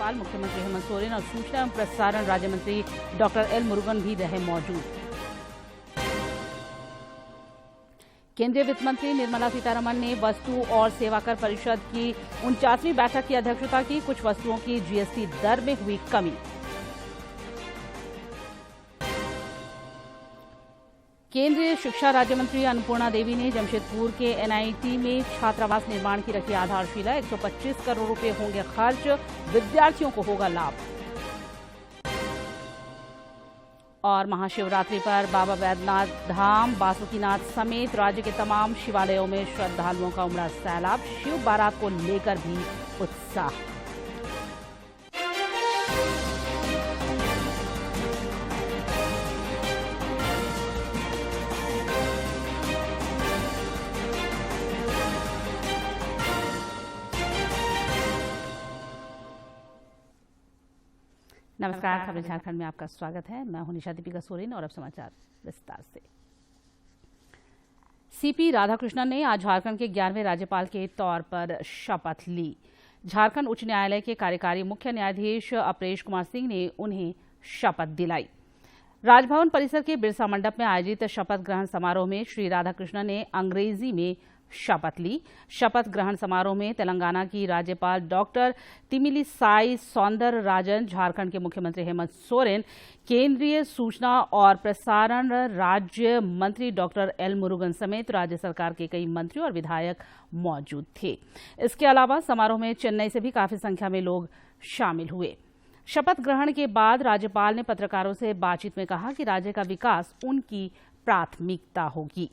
राज्यपाल मुख्यमंत्री हेमंत सोरेन और सूचना एवं प्रसारण राज्य मंत्री डॉक्टर एल मुरुगन भी रहे मौजूद। केंद्रीय वित्त मंत्री निर्मला सीतारमण ने वस्तु और सेवाकर परिषद की 49वीं बैठक की अध्यक्षता की। कुछ वस्तुओं की जीएसटी दर में हुई कमी। केंद्रीय शिक्षा राज्य मंत्री अन्नपूर्णा देवी ने जमशेदपुर के एनआईटी में छात्रावास निर्माण की रखी आधारशिला। 125 करोड़ रुपए होंगे खर्च, विद्यार्थियों को होगा लाभ। और महाशिवरात्रि पर बाबा बैद्यनाथ धाम, बासुकीनाथ समेत राज्य के तमाम शिवालयों में श्रद्धालुओं का उमड़ा सैलाब। शिव बारात को लेकर भी उत्साह। नमस्कार, खबरें झारखंड में आपका स्वागत है। मैं हूं निशा दीपिका सोरेन और अब समाचार विस्तार से। सीपी राधाकृष्णन ने आज झारखंड के 11वें राज्यपाल के तौर पर शपथ ली। झारखंड उच्च न्यायालय के कार्यकारी मुख्य न्यायाधीश अपरेश कुमार सिंह ने उन्हें शपथ दिलाई। राजभवन परिसर के बिरसा मंडप में आयोजित शपथ ग्रहण समारोह में श्री राधाकृष्णन ने अंग्रेजी में शपथ ली। शपथ ग्रहण समारोह में तेलंगाना की राज्यपाल डॉक्टर तमिलिसाई सौंदरराजन, झारखंड के मुख्यमंत्री हेमंत सोरेन, केंद्रीय सूचना और प्रसारण राज्य मंत्री डॉक्टर एल मुरुगन समेत राज्य सरकार के कई मंत्री और विधायक मौजूद थे। इसके अलावा समारोह में चेन्नई से भी काफी संख्या में लोग शामिल हुए। शपथ ग्रहण के बाद राज्यपाल ने पत्रकारों से बातचीत में कहा कि राज्य का विकास उनकी प्राथमिकता होगी।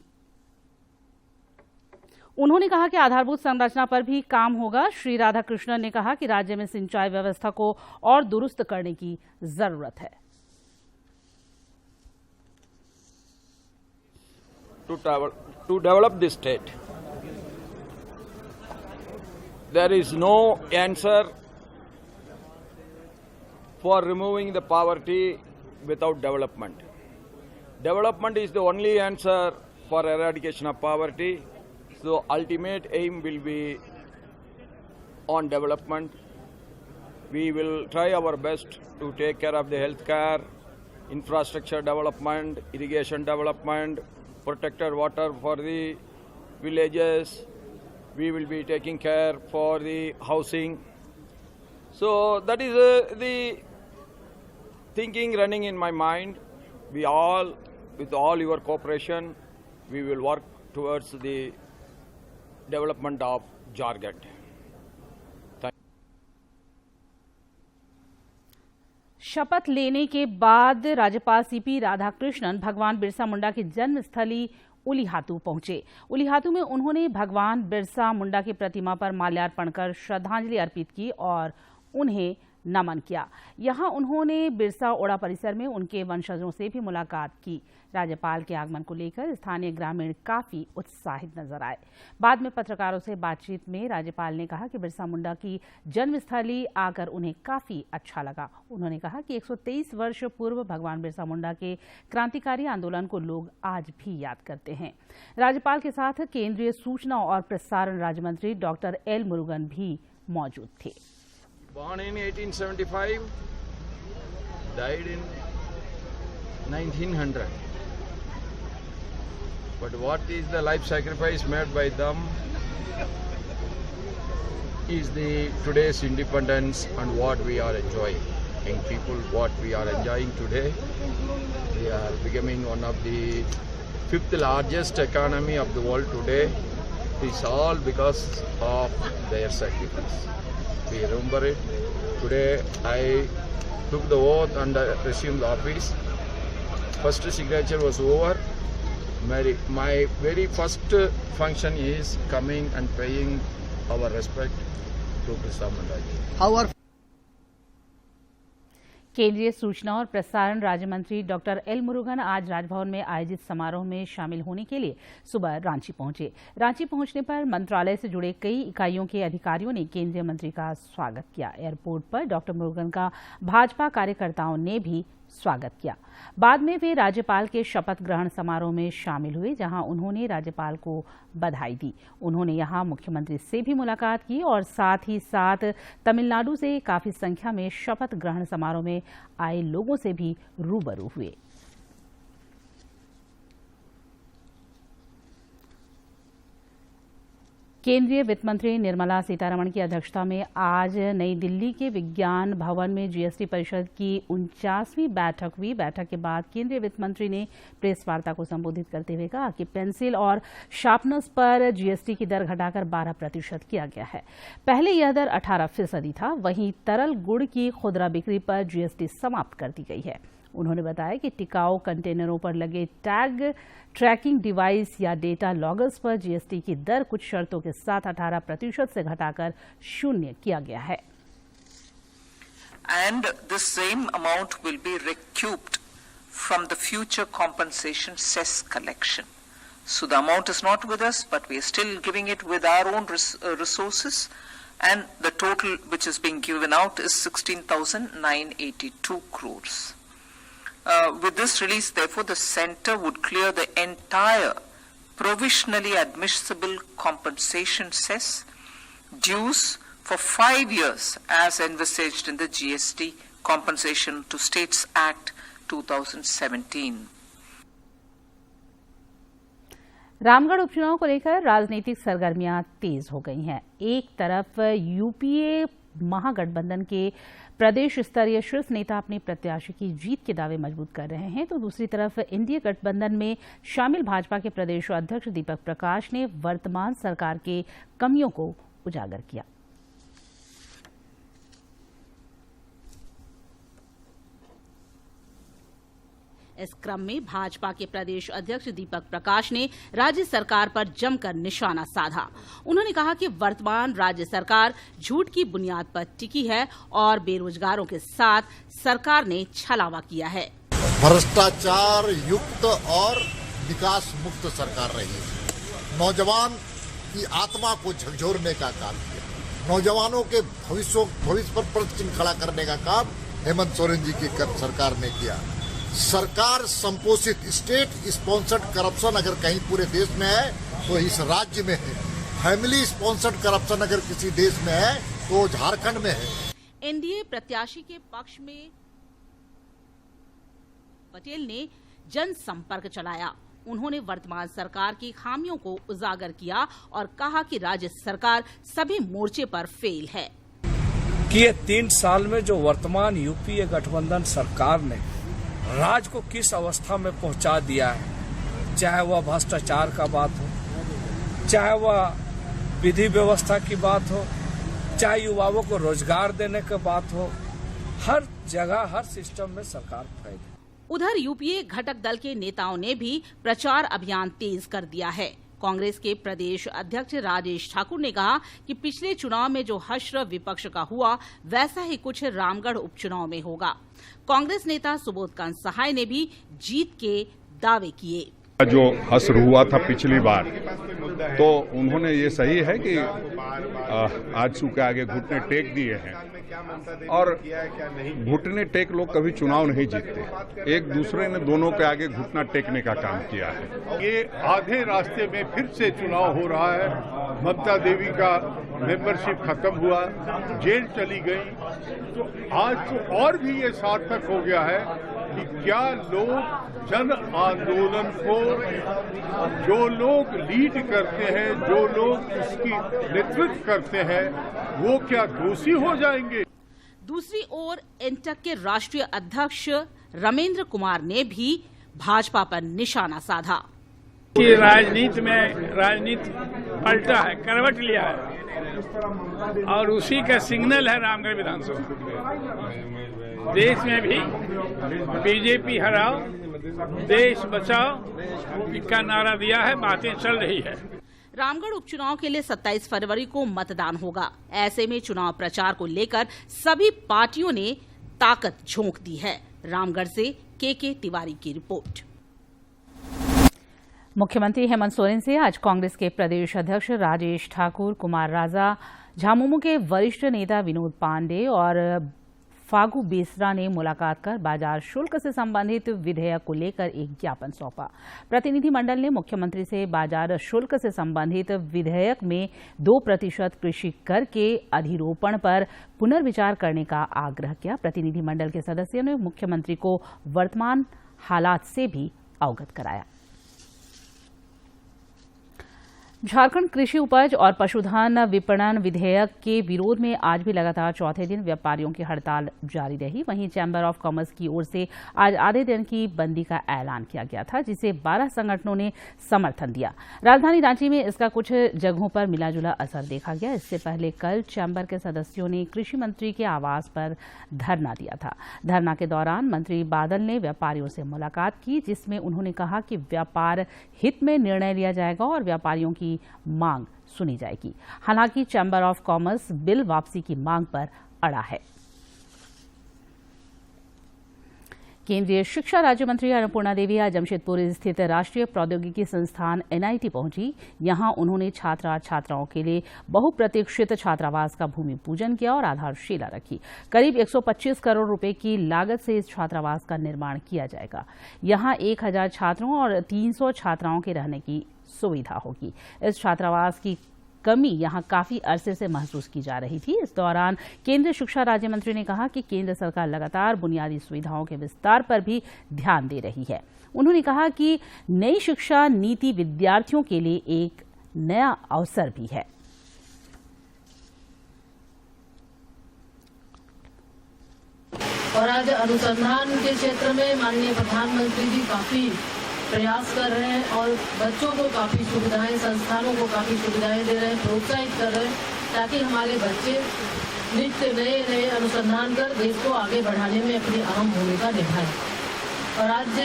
उन्होंने कहा कि आधारभूत संरचना पर भी काम होगा। श्री राधाकृष्णन ने कहा कि राज्य में सिंचाई व्यवस्था को और दुरुस्त करने की जरूरत है। To develop this state, there is no answer for removing the poverty without development. Development is the only answer for eradication of poverty. So ultimate aim will be on development. We will try our best to take care of the healthcare, infrastructure development, irrigation development, protected water for the villages. We will be taking care for the housing. So that is the thinking running in my mind. We all, with all your cooperation, we will work towards the development of Jharkhand. शपथ लेने के बाद राज्यपाल CP Radhakrishnan भगवान बिरसा मुंडा की जन्मस्थली उलीहातू पहुंचे। उलीहातू में उन्होंने भगवान बिरसा मुंडा की प्रतिमा पर माल्यार्पण कर श्रद्धांजलि अर्पित की और उन्हें नमन किया। यहां उन्होंने बिरसा ओड़ा परिसर में उनके वंशजों से भी मुलाकात की। राज्यपाल के आगमन को लेकर स्थानीय ग्रामीण काफी उत्साहित नजर आए। बाद में पत्रकारों से बातचीत में राज्यपाल ने कहा कि बिरसा मुंडा की जन्मस्थली आकर उन्हें काफी अच्छा लगा। उन्होंने कहा कि 123 वर्ष पूर्व भगवान बिरसा मुंडा के क्रांतिकारी आंदोलन को लोग आज भी याद करते हैं। राज्यपाल के साथ केंद्रीय सूचना और प्रसारण राज्य मंत्री डॉक्टर एल मुरुगन भी मौजूद थे। Born in 1875, died in 1900. But what is the life sacrifice made by them is the today's independence and what we are enjoying. Young people, what we are enjoying today, we are becoming one of the 5th largest economy of the world today. It's all because of their sacrifice. We remember it. Today I took the oath and resumed the office. First signature was over. My very first function is coming and paying our respect to Birsa Munda ji. केंद्रीय सूचना और प्रसारण राज्य मंत्री doctor L Murugan आज राजभवन में आयोजित समारोह में शामिल होने के लिए सुबह रांची पहुंचे। रांची पहुंचने पर मंत्रालय से जुड़े कई इकाइयों के अधिकारियों ने केंद्रीय मंत्री का स्वागत किया। एयरपोर्ट पर डॉक्टर मुरुगन का भाजपा कार्यकर्ताओं ने भी स्वागत किया। बाद में वे राज्यपाल के शपथ ग्रहण समारोह में शामिल हुए, जहां उन्होंने राज्यपाल को बधाई दी। उन्होंने यहां मुख्यमंत्री से भी मुलाकात की और साथ ही साथ तमिलनाडु से काफी संख्या में शपथ ग्रहण समारोह में आए लोगों से भी रूबरू हुए। केंद्रीय वित्त मंत्री निर्मला सीतारमण की अध्यक्षता में आज नई दिल्ली के विज्ञान भवन में जीएसटी परिषद की 49वीं बैठक हुई। बैठक के बाद केंद्रीय वित्त मंत्री ने प्रेस वार्ता को संबोधित करते हुए कहा कि पेंसिल और शार्पनर्स पर जीएसटी की दर घटाकर 12% किया गया है। पहले यह दर 18% था। वहीं तरल गुड़ की खुदरा बिक्री पर जीएसटी समाप्त कर दी गई है। उन्होंने बताया कि टिकाऊ कंटेनरों पर लगे टैग, ट्रैकिंग डिवाइस या डेटा लॉगर्स पर जीएसटी की दर कुछ शर्तों के साथ 18% से घटाकर 0 किया गया है। And the same amount will be recouped from the future compensation cess collection. So the amount is not with us, but we are still giving it with our own resources, and the total which is being given out is 16,982 crores. With this release, therefore, the centre would clear the entire provisionally admissible compensation cess dues for 5 years as envisaged in the GST Compensation to States Act 2017. Ramgarh उपचुनाव को लेकर राजनीतिक सरगर्मियां तेज हो गई हैं। एक तरफ यूपीए महागठबंधन के प्रदेश स्तरीय शीर्ष नेता अपने प्रत्याशी की जीत के दावे मजबूत कर रहे हैं, तो दूसरी तरफ एनडीए गठबंधन में शामिल भाजपा के प्रदेश अध्यक्ष दीपक प्रकाश ने वर्तमान सरकार के कमियों को उजागर किया। इस क्रम में भाजपा के प्रदेश अध्यक्ष दीपक प्रकाश ने राज्य सरकार पर जमकर निशाना साधा। उन्होंने कहा कि वर्तमान राज्य सरकार झूठ की बुनियाद पर टिकी है और बेरोजगारों के साथ सरकार ने छलावा किया है। भ्रष्टाचार युक्त और विकास मुक्त सरकार रही है। नौजवान की आत्मा को झकझोरने का काम किया। नौजवानों के भविष्य पर प्रश्न चिन्ह खड़ा करने का काम हेमंत सोरेन जी की सरकार ने किया। सरकार संपोषित स्टेट स्पॉन्सर्ड करप्शन अगर कहीं पूरे देश में है तो इस राज्य में है। फैमिली स्पॉन्सर्ड करप्शन अगर किसी देश में है तो झारखंड में है। एनडीए प्रत्याशी के पक्ष में पटेल ने जनसंपर्क चलाया। उन्होंने वर्तमान सरकार की खामियों को उजागर किया और कहा कि राज्य सरकार सभी मोर्चे पर फेल है कि ये 3 साल में जो वर्तमान यूपीए गठबंधन सरकार ने राज्य को किस अवस्था में पहुंचा दिया है, चाहे वह भ्रष्टाचार का बात हो, चाहे वह विधि व्यवस्था की बात हो, चाहे युवाओं को रोजगार देने की बात हो, हर जगह हर सिस्टम में सरकार फेल है। उधर यूपीए घटक दल के नेताओं ने भी प्रचार अभियान तेज कर दिया है। कांग्रेस के प्रदेश अध्यक्ष राजेश ठाकुर ने कहा कि पिछले चुनाव में जो हश्र विपक्ष का हुआ वैसा ही कुछ रामगढ़ उपचुनाव में होगा। कांग्रेस नेता सुबोधकांत सहाय ने भी जीत के दावे किए। जो हश्र हुआ था पिछली बार, तो उन्होंने ये सही है कि आजसू के आगे घुटने टेक दिए हैं, और घुटने टेक लोग कभी चुनाव नहीं जीतते। एक दूसरे ने दोनों के आगे घुटना टेकने का काम किया है। ये आधे रास्ते में फिर से चुनाव हो रहा है। ममता देवी का मेंबरशिप खत्म हुआ, जेल चली गई, तो आज तो और भी ये सार्थक हो गया है कि क्या लोग जन आंदोलन को जो लोग लीड करते हैं, जो लोग उसकी नेतृत्व करते हैं, वो क्या दोषी हो जाएंगे। दूसरी ओर एंटक के राष्ट्रीय अध्यक्ष रमेंद्र कुमार ने भी भाजपा पर निशाना साधा कि राजनीति पलटा है, करवट लिया है, और उसी का सिग्नल है रामगढ़ विधानसभा। देश में भी बीजेपी हराओ, देश बचाओ का नारा दिया है, बातें चल रही है। रामगढ़ उपचुनाव के लिए 27 फरवरी को मतदान होगा। ऐसे में चुनाव प्रचार को लेकर सभी पार्टियों ने ताकत झोंक दी है। रामगढ़ से के तिवारी की रिपोर्ट। मुख्यमंत्री हेमंत सोरेन से आज कांग्रेस के प्रदेश अध्यक्ष राजेश ठाकुर, कुमार राजा, झामुमो के वरिष्ठ नेता विनोद पांडे और फागू बेसरा ने मुलाकात कर बाजार शुल्क से संबंधित विधेयक को लेकर एक ज्ञापन सौंपा। प्रतिनिधिमंडल ने मुख्यमंत्री से बाजार शुल्क से संबंधित विधेयक में 2% कृषि कर के अधिरोपण पर पुनर्विचार करने का आग्रह किया। प्रतिनिधिमंडल के सदस्यों ने मुख्यमंत्री को वर्तमान हालात से भी अवगत कराया। झारखंड कृषि उपज और पशुधन विपणन विधेयक के विरोध में आज भी लगातार चौथे दिन व्यापारियों की हड़ताल जारी रही। वहीं चैम्बर ऑफ कॉमर्स की ओर से आज आधे दिन की बंदी का ऐलान किया गया था, जिसे 12 संगठनों ने समर्थन दिया। राजधानी रांची में इसका कुछ जगहों पर मिलाजुला असर देखा गया। इससे पहले कल चैम्बर के सदस्यों ने कृषि मंत्री के आवास पर धरना दिया था। धरना के दौरान मंत्री बादल ने व्यापारियों से मुलाकात की, जिसमें उन्होंने कहा कि व्यापार हित में निर्णय लिया जाएगा और व्यापारियों की मांग सुनी जाएगी। हालांकि चैम्बर ऑफ कॉमर्स बिल वापसी की मांग पर अड़ा है। केंद्रीय शिक्षा राज्य मंत्री अन्नपूर्णा देवी आज जमशेदपुर स्थित राष्ट्रीय प्रौद्योगिकी संस्थान NIT पहुंची। यहां उन्होंने छात्राओं के लिए बहुप्रतीक्षित छात्रावास का भूमि पूजन किया और आधारशिला रखी। करीब 125 करोड़ रुपए की लागत से इस छात्रावास का निर्माण किया जाएगा। यहां 1000 छात्रों और 300 छात्राओं के रहने की सुविधा होगी। इस छात्रावास की कमी यहां काफी अरसे से महसूस की जा रही थी। इस दौरान केंद्रीय शिक्षा राज्य मंत्री ने कहा कि केंद्र सरकार लगातार बुनियादी सुविधाओं के विस्तार पर भी ध्यान दे रही है। उन्होंने कहा कि नई शिक्षा नीति विद्यार्थियों के लिए एक नया अवसर भी है। और आज अनुसंधान के क्षेत्र में माननीय प्रधानमंत्री जी काफी प्रयास कर रहे हैं और बच्चों को काफी सुविधाएं, संस्थानों को काफी सुविधाएं दे रहे हैं, प्रोत्साहित कर रहे हैं, ताकि हमारे बच्चे नित्य नए अनुसंधान कर देश को आगे बढ़ाने में अपनी अहम भूमिका निभाएं। और आज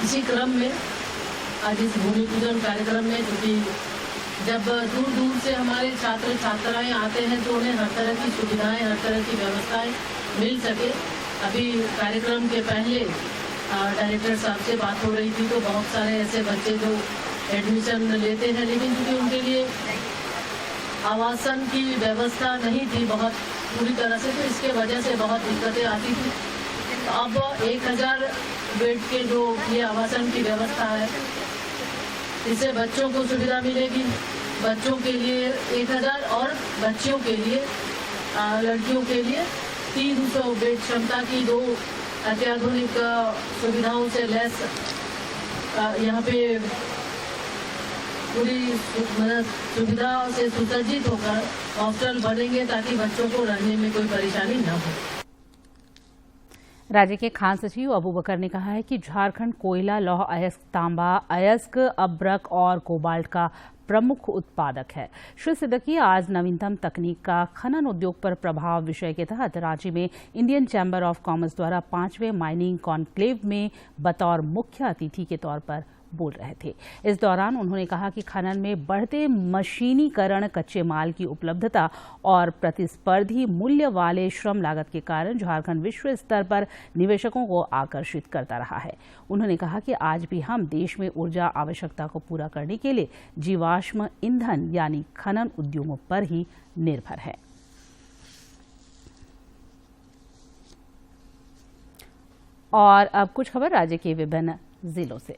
इसी क्रम में आज इस भूमि पूजन कार्यक्रम में, क्योंकि जब दूर दूर से हमारे छात्र छात्राएं आते हैं तो उन्हें हर तरह की सुविधाएं, हर तरह की व्यवस्थाएं मिल सके। अभी कार्यक्रम के पहले डायरेक्टर साहब से बात हो रही थी, तो बहुत सारे ऐसे बच्चे जो एडमिशन लेते हैं लेकिन क्योंकि उनके लिए आवासन की व्यवस्था नहीं थी बहुत पूरी तरह से, तो इसके वजह से बहुत दिक्कतें आती थी। तो अब 1000 बेड के जो ये आवासन की व्यवस्था है, इससे बच्चों को सुविधा मिलेगी। बच्चों के लिए 1000 और बच्चियों के लिए, लड़कियों के लिए 300 बेड क्षमता की 2 अत्याधुनिक सुविधाओं से लैस यहाँ पे पूरी सुविधा से सुसज्जित होकर हॉस्टल बनेंगे, ताकि बच्चों को रहने में कोई परेशानी न हो। राज्य के खान सचिव अबू बकर ने कहा है कि झारखंड कोयला, लौह अयस्क, तांबा, अयस्क, अब्रक और कोबाल्ट का प्रमुख उत्पादक है। श्री सिद्दीकी आज नवीनतम तकनीक का खनन उद्योग पर प्रभाव विषय के तहत रांची में इंडियन चैम्बर ऑफ कॉमर्स द्वारा 5वें माइनिंग कॉन्क्लेव में बतौर मुख्य अतिथि के तौर पर बोल रहे थे। इस दौरान उन्होंने कहा कि खनन में बढ़ते मशीनीकरण, कच्चे माल की उपलब्धता और प्रतिस्पर्धी मूल्य वाले श्रम लागत के कारण झारखंड विश्व स्तर पर निवेशकों को आकर्षित करता रहा है। उन्होंने कहा कि आज भी हम देश में ऊर्जा आवश्यकता को पूरा करने के लिए जीवाश्म ईंधन यानी खनन उद्योगों पर ही निर्भर है। और अब कुछ खबर राज्य के विभिन्न जिलों से।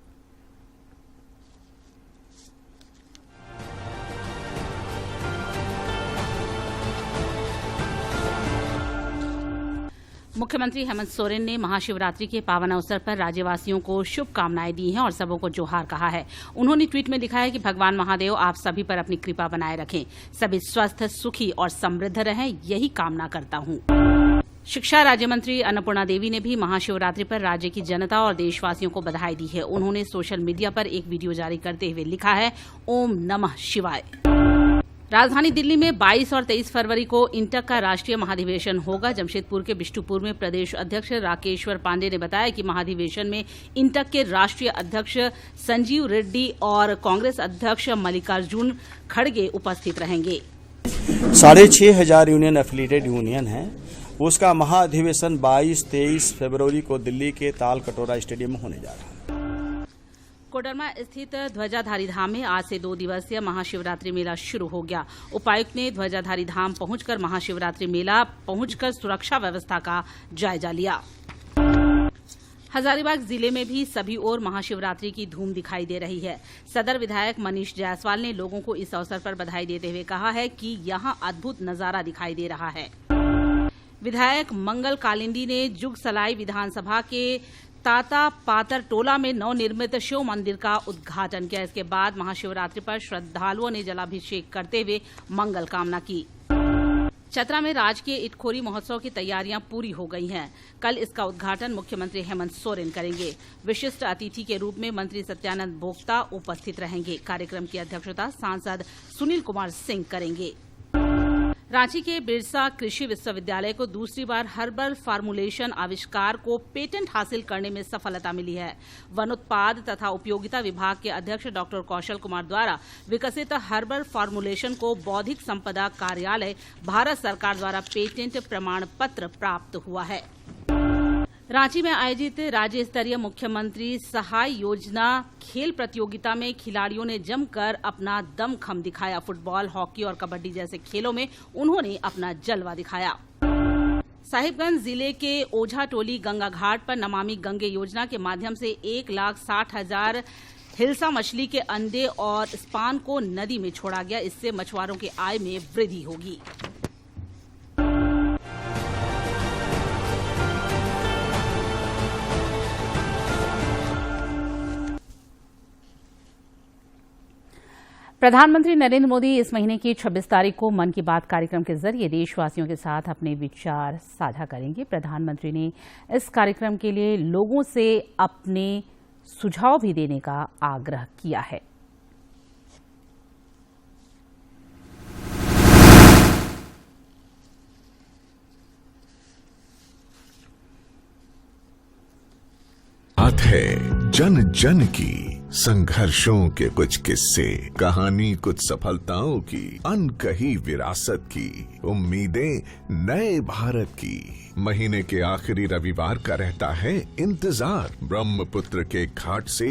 मुख्यमंत्री हेमंत सोरेन ने महाशिवरात्रि के पावन अवसर पर राज्यवासियों को शुभकामनाएं दी हैं और सबों को जोहार कहा है। उन्होंने ट्वीट में लिखा है कि भगवान महादेव आप सभी पर अपनी कृपा बनाए रखें, सभी स्वस्थ, सुखी और समृद्ध रहें, यही कामना करता हूं। शिक्षा राज्य मंत्री अन्नपूर्णा देवी ने भी महाशिवरात्रि पर राज्य की जनता और देशवासियों को बधाई दी है। उन्होंने सोशल मीडिया पर एक वीडियो जारी करते हुए लिखा है, ओम नमः शिवाय। राजधानी दिल्ली में 22 और 23 फरवरी को इंटक का राष्ट्रीय महाधिवेशन होगा। जमशेदपुर के बिष्टुपुर में प्रदेश अध्यक्ष राकेश्वर पांडे ने बताया कि महाधिवेशन में इंटक के राष्ट्रीय अध्यक्ष संजीव रेड्डी और कांग्रेस अध्यक्ष मल्लिकार्जुन खड़गे उपस्थित रहेंगे। 6,500 यूनियन एफिलिएटेड यूनियन है, उसका महाधिवेशन 22-23 फरवरी को दिल्ली के ताल कटोरा स्टेडियम में होने जा रहा है। कोडरमा स्थित ध्वजाधारी धाम में आज से 2 दिवसीय महाशिवरात्रि मेला शुरू हो गया। उपायुक्त ने ध्वजाधारी धाम पहुंचकर महाशिवरात्रि मेला पहुंचकर सुरक्षा व्यवस्था का जायजा लिया। हजारीबाग जिले में भी सभी ओर महाशिवरात्रि की धूम दिखाई दे रही है। सदर विधायक मनीष जायसवाल ने लोगों को इस अवसर पर बधाई देते हुए कहा है कि यहां अद्भुत नजारा दिखाई दे रहा है। विधायक मंगल कालिंदी ने जुगसलाई विधानसभा के ताता पातर टोला में नवनिर्मित शिव मंदिर का उद्घाटन किया। इसके बाद महाशिवरात्रि पर श्रद्धालुओं ने जलाभिषेक करते हुए मंगल कामना की। चतरा में राजकीय इटखोरी महोत्सव की तैयारियां पूरी हो गई हैं। कल इसका उद्घाटन मुख्यमंत्री हेमंत सोरेन करेंगे। विशिष्ट अतिथि के रूप में मंत्री सत्यानंद भोक्ता उपस्थित रहेंगे। कार्यक्रम की अध्यक्षता सांसद सुनील कुमार सिंह करेंगे। रांची के बिरसा कृषि विश्वविद्यालय को दूसरी बार हर्बल फार्मुलेशन आविष्कार को पेटेंट हासिल करने में सफलता मिली है। वन उत्पाद तथा उपयोगिता विभाग के अध्यक्ष डॉक्टर कौशल कुमार द्वारा विकसित हर्बल फार्मुलेशन को बौद्धिक संपदा कार्यालय भारत सरकार द्वारा पेटेंट प्रमाण पत्र प्राप्त हुआ है। रांची में आयोजित राज्य स्तरीय मुख्यमंत्री सहाय योजना खेल प्रतियोगिता में खिलाड़ियों ने जमकर अपना दमखम दिखाया। फुटबॉल, हॉकी और कबड्डी जैसे खेलों में उन्होंने अपना जलवा दिखाया। साहिबगंज जिले के ओझा टोली गंगा घाट पर नमामि गंगे योजना के माध्यम से 1,60,000 हिल्सा मछली के अंडे और स्पान को नदी में छोड़ा गया। इससे मछुआरों की आय में वृद्धि होगी। प्रधानमंत्री नरेंद्र मोदी इस महीने की 26 तारीख को मन की बात कार्यक्रम के जरिए देशवासियों के साथ अपने विचार साझा करेंगे। प्रधानमंत्री ने इस कार्यक्रम के लिए लोगों से अपने सुझाव भी देने का आग्रह किया है। बात है जन जन की, संघर्षों के कुछ किस्से, कहानी कुछ सफलताओं की, अनकही विरासत की, उम्मीदें नए भारत की। महीने के आखिरी रविवार का रहता है इंतजार। ब्रह्मपुत्र के घाट से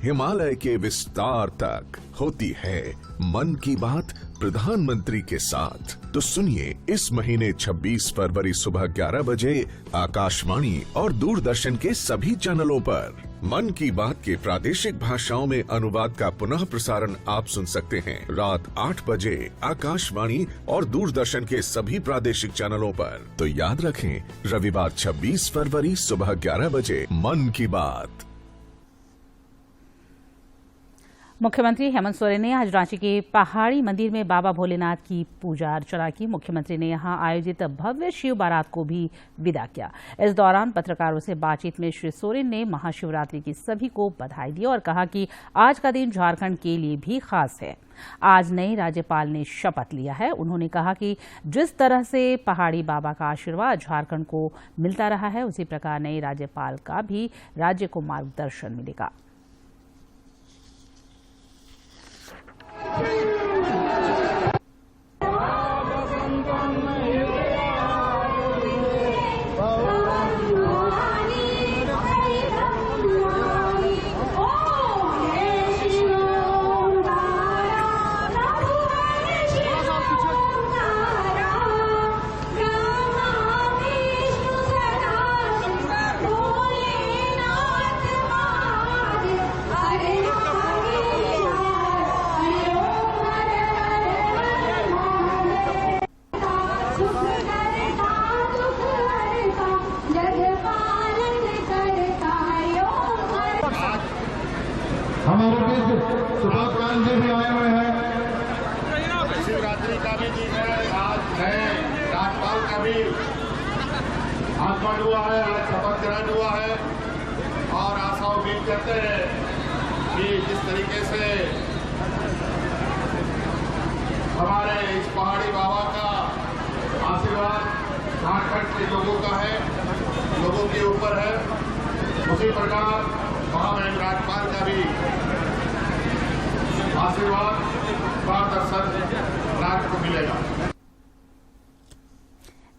हिमालय के विस्तार तक होती है मन की बात प्रधानमंत्री के साथ। तो सुनिए इस महीने 26 फरवरी सुबह 11 बजे आकाशवाणी और दूरदर्शन के सभी चैनलों पर मन की बात के प्रादेशिक भाषाओं में अनुवाद का पुनः प्रसारण आप सुन सकते हैं रात 8 बजे आकाशवाणी और दूरदर्शन के सभी प्रादेशिक चैनलों पर। तो याद रखें, रविवार 26 फरवरी सुबह 11 बजे मन की बात। मुख्यमंत्री हेमंत सोरेन ने आज रांची के पहाड़ी मंदिर में बाबा भोलेनाथ की पूजा अर्चना की। मुख्यमंत्री ने यहां आयोजित भव्य शिव बारात को भी विदा किया। इस दौरान पत्रकारों से बातचीत में श्री सोरेन ने महाशिवरात्रि की सभी को बधाई दी और कहा कि आज का दिन झारखंड के लिए भी खास है। आज नए राज्यपाल ने शपथ लिया है। उन्होंने कहा कि जिस तरह से पहाड़ी बाबा का आशीर्वाद झारखंड को मिलता रहा है, उसी प्रकार नए राज्यपाल का भी राज्य को मार्गदर्शन मिलेगा। हमारे बीच सुभाष गांधी भी आए हुए हैं। शिवरात्रि का भी दिन है, आज नए राज्यपाल का भी आगमन हुआ है, आज शपथ ग्रहण हुआ है और आशा उम्मीद करते हैं कि जिस तरीके से हमारे इस पहाड़ी बाबा का आशीर्वाद झारखंड के लोगों का है, लोगों के ऊपर है, उसी प्रकार महामहिम राज्यपाल का भी आशीर्वाद मार्गदर्शन राज्य को मिलेगा।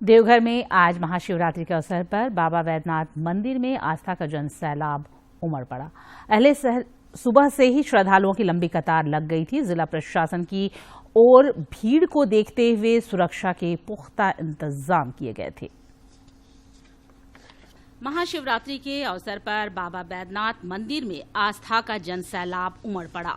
देवघर में आज महाशिवरात्रि के अवसर पर बाबा वैद्यनाथ मंदिर में आस्था का जन सैलाब उमड़ पड़ा। सुबह से ही श्रद्धालुओं की लंबी कतार लग गई थी। जिला प्रशासन की ओर भीड़ को देखते हुए सुरक्षा के पुख्ता इंतजाम किए गए थे। महाशिवरात्रि के अवसर पर बाबा बैद्यनाथ मंदिर में आस्था का जनसैलाब उमड़ पड़ा।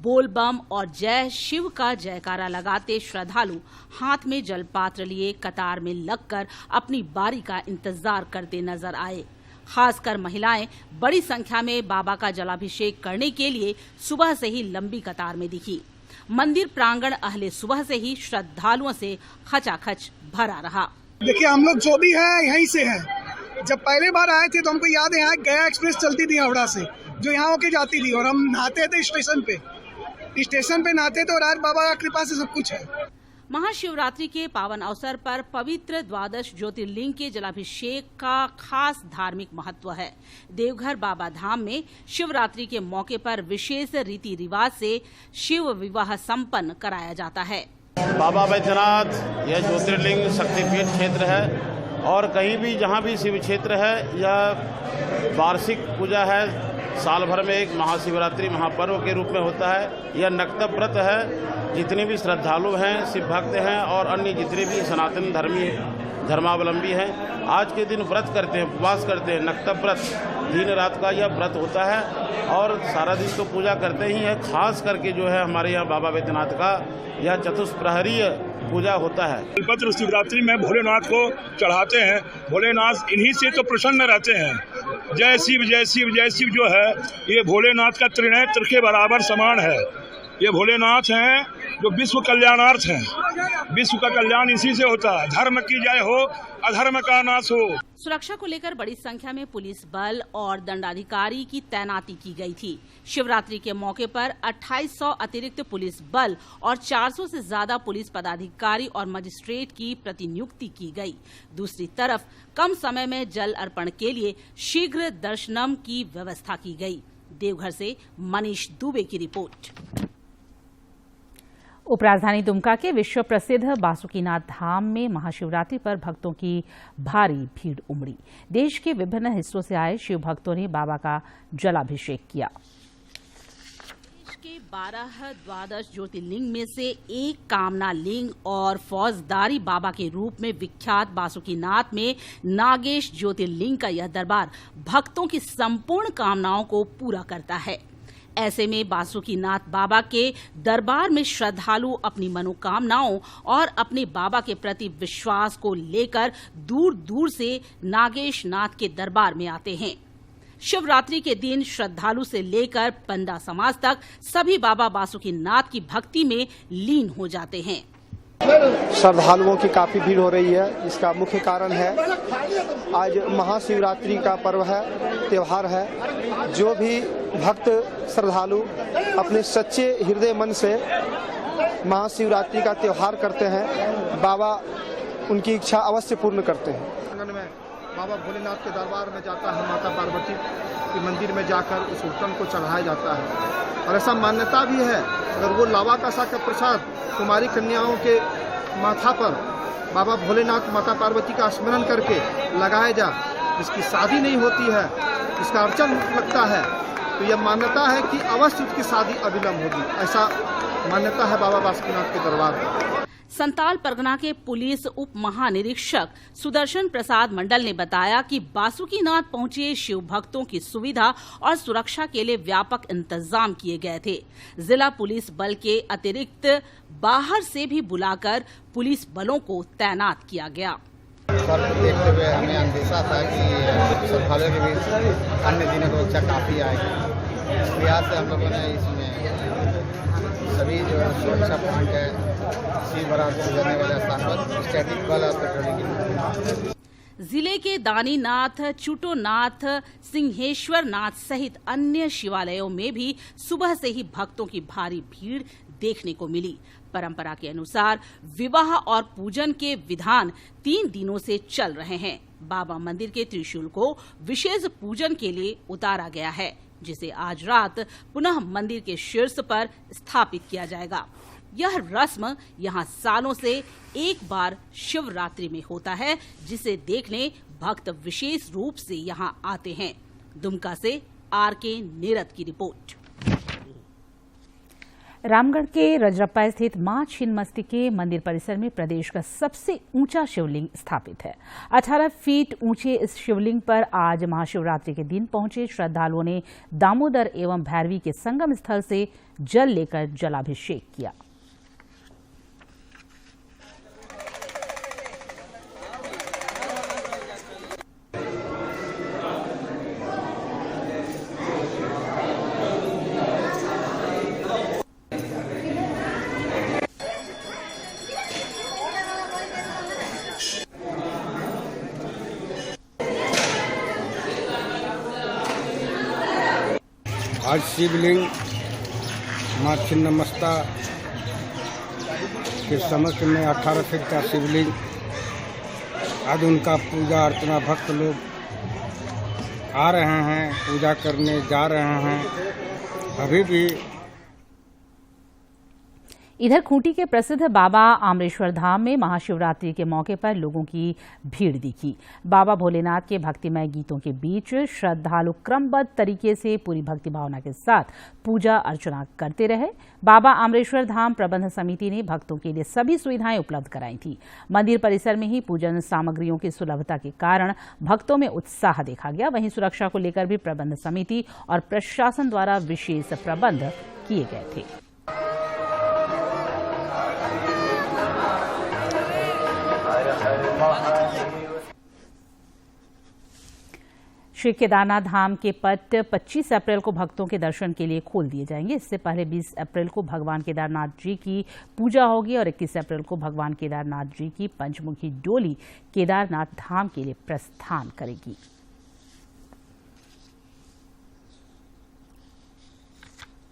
बोल बम और जय शिव का जयकारा लगाते श्रद्धालु हाथ में जलपात्र लिए कतार में लगकर अपनी बारी का इंतजार करते नजर आए। खासकर महिलाएं बड़ी संख्या में बाबा का जलाभिषेक करने के लिए सुबह से ही लंबी कतार में दिखी। मंदिर प्रांगण अहले सुबह से ही श्रद्धालुओं से खचाखच भरा रहा। देखिए, हम लोग जो भी है यहीं से हैं। जब पहले बार आए थे तो हमको याद है यहाँ गया एक्सप्रेस चलती थी हावड़ा से, जो यहाँ होके जाती थी, और हम नहाते थे स्टेशन पे नहाते थे, और आज बाबा की कृपा से सब कुछ है। महाशिवरात्रि के पावन अवसर पर पवित्र द्वादश ज्योतिर्लिंग के जलाभिषेक का खास धार्मिक महत्व है। देवघर बाबा धाम में शिवरात्रि के मौके पर विशेष रीति रिवाज से शिव विवाह संपन्न कराया जाता है। बाबा बैद्यनाथ यह ज्योतिर्लिंग शक्तिपीठ क्षेत्र है, और कहीं भी जहाँ भी शिव क्षेत्र है यह वार्षिक पूजा है। साल भर में एक महाशिवरात्रि महापर्व के रूप में होता है। यह नक्तब व्रत है। जितने भी श्रद्धालु हैं, शिव भक्त हैं और अन्य जितने भी सनातन धर्मावलंबी हैं, आज के दिन व्रत करते हैं, उपवास करते हैं। नक्तब व्रत दिन रात का यह व्रत होता है और सारा दिन तो पूजा करते ही है। खास करके जो है हमारे यहाँ बाबा बैद्यनाथ का यह चतुष्प्रहरीय पूजा होता है। बेलपत्र शिवरात्रि में भोलेनाथ को चढ़ाते हैं। भोलेनाथ इन्हीं से तो प्रसन्न रहते हैं। जय शिव जय शिव जय शिव जो है ये भोलेनाथ का त्रिनेत्र के बराबर समान है। ये भोलेनाथ हैं जो विश्व कल्याणार्थ हैं। विश्व का कल्याण इसी से होता है। धर्म की जय हो, अधर्म का नाश हो। सुरक्षा को लेकर बड़ी संख्या में पुलिस बल और दंडाधिकारी की तैनाती की गई थी। शिवरात्रि के मौके पर 2800 अतिरिक्त पुलिस बल और 400 से ज्यादा पुलिस पदाधिकारी और मजिस्ट्रेट की प्रतिनियुक्ति की गई। दूसरी तरफ कम समय में जल अर्पण के लिए शीघ्र दर्शनम की व्यवस्था की गई। देवघर से मनीष दुबे की रिपोर्ट। उपराजधानी दुमका के विश्व प्रसिद्ध बासुकीनाथ धाम में महाशिवरात्रि पर भक्तों की भारी भीड़ उमड़ी। देश के विभिन्न हिस्सों से आए शिव भक्तों ने बाबा का जलाभिषेक किया। देश के 12 द्वादश ज्योतिर्लिंग में से एक कामना लिंग और फौजदारी बाबा के रूप में विख्यात बासुकीनाथ में नागेश ज्योतिर्लिंग का यह दरबार भक्तों की संपूर्ण कामनाओं को पूरा करता है। ऐसे में बासुकीनाथ बाबा के दरबार में श्रद्धालु अपनी मनोकामनाओं और अपने बाबा के प्रति विश्वास को लेकर दूर दूर से नागेश नाथ के दरबार में आते हैं। शिवरात्रि के दिन श्रद्धालु से लेकर बंदा समाज तक सभी बाबा बासुकीनाथ की भक्ति में लीन हो जाते हैं। श्रद्धालुओं की काफी भीड़ हो रही है। इसका मुख्य कारण है आज महाशिवरात्रि का पर्व है, त्योहार है। जो भी भक्त श्रद्धालु अपने सच्चे हृदय मन से महाशिवरात्रि का त्योहार करते हैं, बाबा उनकी इच्छा अवश्य पूर्ण करते हैं। बाबा भोलेनाथ के दरबार में जाता है, माता पार्वती के मंदिर में जाकर उस उत्तम को चढ़ाया जाता है। और ऐसा मान्यता भी है, अगर वो लावा कासा का प्रसाद कुमारी कन्याओं के माथा पर बाबा भोलेनाथ माता पार्वती का स्मरण करके लगाया जा, जिसकी शादी नहीं होती है, इसका अर्चन लगता है, तो यह मान्यता है कि अवश्य उसकी शादी अविलंब होगी। ऐसा मान्यता है बाबा बासुकीनाथ के दरबार में। संताल परगना के पुलिस उप महानिरीक्षक सुदर्शन प्रसाद मंडल ने बताया कि बासुकीनाथ पहुंचे शिव भक्तों की सुविधा और सुरक्षा के लिए व्यापक इंतजाम किए गए थे। जिला पुलिस बल के अतिरिक्त बाहर से भी बुलाकर पुलिस बलों को तैनात किया गया। सर, देखते हुए हमें अंदेशा था कि श्रद्धालुओं के बीच अन्य दिनों की अपेक्षा काफी आएगी। इस लिहाज से हम लोगों ने इसमें सभी जो सुरक्षा पॉइंट है, शिव बारात गुजरने वाले स्थान पर स्टैटिक वाला पेट्रोलिंग। जिले के दानीनाथ, चुटोनाथ, सिंहेश्वर नाथ सहित अन्य शिवालयों में भी सुबह से ही भक्तों की भारी भीड़ देखने को मिली। परंपरा के अनुसार विवाह और पूजन के विधान 3 दिनों से चल रहे हैं। बाबा मंदिर के त्रिशूल को विशेष पूजन के लिए उतारा गया है, जिसे आज रात पुनः मंदिर के शीर्ष पर स्थापित किया जाएगा। यह रस्म यहाँ सालों से एक बार शिवरात्रि में होता है, जिसे देखने भक्त विशेष रूप से यहाँ आते हैं। दुमका से आर के नीरद की रिपोर्ट। रामगढ़ के रजरप्पा स्थित मां छिन्नमस्तिके मंदिर परिसर में प्रदेश का सबसे ऊंचा शिवलिंग स्थापित है। 18 फीट ऊंचे इस शिवलिंग पर आज महाशिवरात्रि के दिन पहुंचे श्रद्धालुओं ने दामोदर एवं भैरवी के संगम स्थल से जल लेकर जलाभिषेक किया। आज शिवलिंग मां छिन्नमस्ता के समक्ष में 18 फीट का शिवलिंग, आज उनका पूजा अर्चना भक्त लोग आ रहे हैं, पूजा करने जा रहे हैं। अभी भी इधर खूंटी के प्रसिद्ध बाबा आमरेश्वर धाम में महाशिवरात्रि के मौके पर लोगों की भीड़ दिखी। बाबा भोलेनाथ के भक्तिमय गीतों के बीच श्रद्धालु क्रमबद्ध तरीके से पूरी भक्ति भावना के साथ पूजा अर्चना करते रहे। बाबा आमरेश्वर धाम प्रबंध समिति ने भक्तों के लिए सभी सुविधाएं उपलब्ध कराई थी। मंदिर परिसर में ही पूजन सामग्रियों की सुलभता के कारण भक्तों में उत्साह देखा गया। वहीं सुरक्षा को लेकर भी प्रबंध समिति और प्रशासन द्वारा विशेष प्रबंध किए गए थे। श्री केदारनाथ धाम के पट 25 अप्रैल को भक्तों के दर्शन के लिए खोल दिए जाएंगे। इससे पहले 20 अप्रैल को भगवान केदारनाथ जी की पूजा होगी और 21 अप्रैल को भगवान केदारनाथ जी की पंचमुखी डोली केदारनाथ धाम के लिए प्रस्थान करेगी।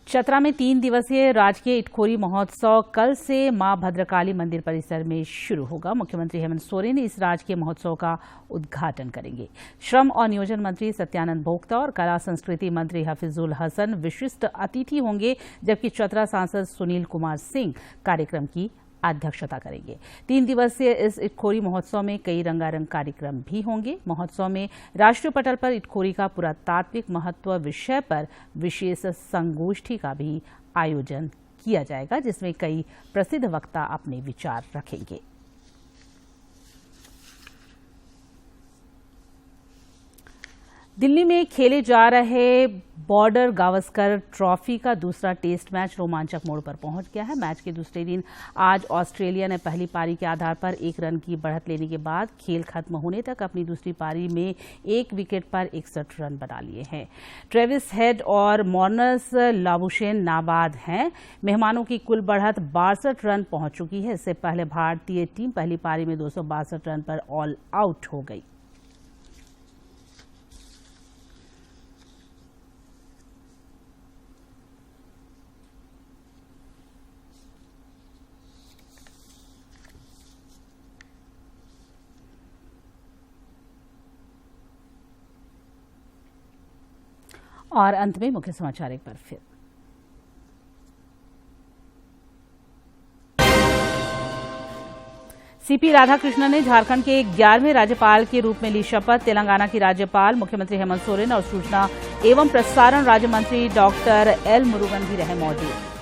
चतरा में 3 दिवसीय राजकीय इटखोरी महोत्सव कल से मां भद्रकाली मंदिर परिसर में शुरू होगा। मुख्यमंत्री हेमंत सोरेन इस राजकीय महोत्सव का उद्घाटन करेंगे। श्रम और नियोजन मंत्री सत्यानंद भोक्ता और कला संस्कृति मंत्री हफीजुल हसन विशिष्ट अतिथि होंगे, जबकि चतरा सांसद सुनील कुमार सिंह कार्यक्रम की अध्यक्षता करेंगे। 3 दिवसीय इस इटखोरी महोत्सव में कई रंगारंग कार्यक्रम भी होंगे। महोत्सव में राष्ट्रीय पटल पर इटखोरी का पुरातात्विक महत्व विषय पर विशेष संगोष्ठी का भी आयोजन किया जाएगा, जिसमें कई प्रसिद्ध वक्ता अपने विचार रखेंगे। दिल्ली में खेले जा रहे बॉर्डर गावस्कर ट्रॉफी का दूसरा टेस्ट मैच रोमांचक मोड़ पर पहुंच गया है। मैच के दूसरे दिन आज ऑस्ट्रेलिया ने पहली पारी के आधार पर 1 रन की बढ़त लेने के बाद खेल खत्म होने तक अपनी दूसरी पारी में 1 विकेट पर 61 रन बना लिए हैं। ट्रेविस हेड और मॉर्नस लाबुशेन नाबाद हैं। मेहमानों की कुल बढ़त 62 रन पहुंच चुकी है। इससे पहले भारतीय टीम पहली पारी में 262 रन पर ऑल आउट हो गई। और अंत में मुख्य समाचार एक बार फिर। सीपी राधाकृष्णन ने झारखंड के 11वें राज्यपाल के रूप में ली शपथ। तेलंगाना की राज्यपाल मुख्यमंत्री हेमंत सोरेन और सूचना एवं प्रसारण राज्य मंत्री डॉक्टर एल मुरुगन भी रहे मौजूद।